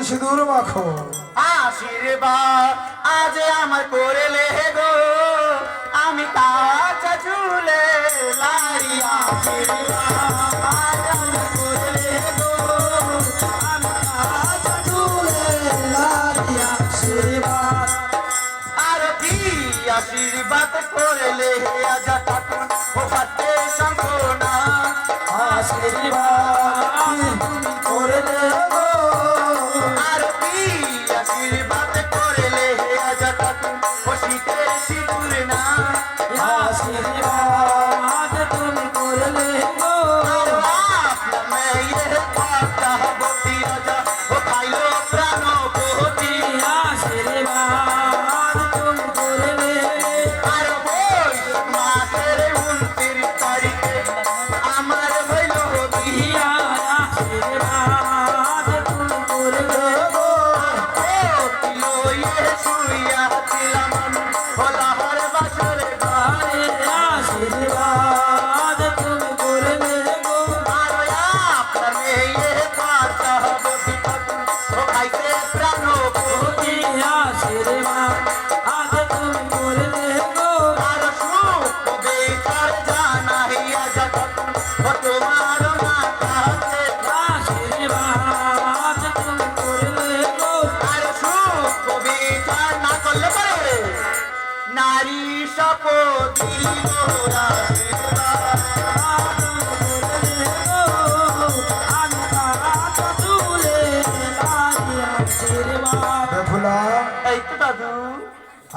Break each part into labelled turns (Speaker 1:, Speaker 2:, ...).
Speaker 1: সিঁদুর মাখো
Speaker 2: আশীর্বাদ আজ আমার করলে গো আমি কাঁচা চুলে লারি আশীর্বাদ আজ আমার করলে গো আমি কাঁচা চুলে লারি আশীর্বাদ আর কি আশীর্বাদ করলে আজ ঠাকুর ও পাতে শঙ্কনা আশীর্বাদ করলে গো আশীর্বাদ করলে আজ ঠাকুর বসিতে সিঁদুর না আশীর্বাদ তুমি করলে গো আপনার মেয়ের পাতা বতি রাজা ও খাইলো প্রাণ বতি আশীর্বাদ তুমি করলে আর বৈশ মাসের 29 তারিখে আমার হইল বিয়া আশীর্বাদ তুমি করলে নারী শপথি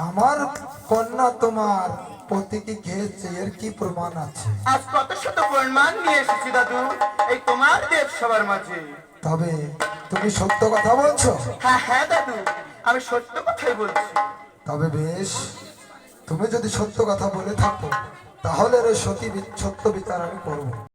Speaker 1: আমার কন্যা তোমার পতিকে খেয়েছে এর কি প্রমাণ আছে?
Speaker 2: আজ কত শত প্রমাণ নিয়ে এসেছি দাদু এই তোমার দেব সবার মাঝে।
Speaker 1: তবে তুমি সত্য কথা বলছো?
Speaker 2: হ্যাঁ হ্যাঁ দাদু আমি সত্য কথাই বলছি।
Speaker 1: তবে বেশ, তুমি যদি সত্য কথা বলে থাকো তাহলে সত্যি সত্য বিচার আমি করবো।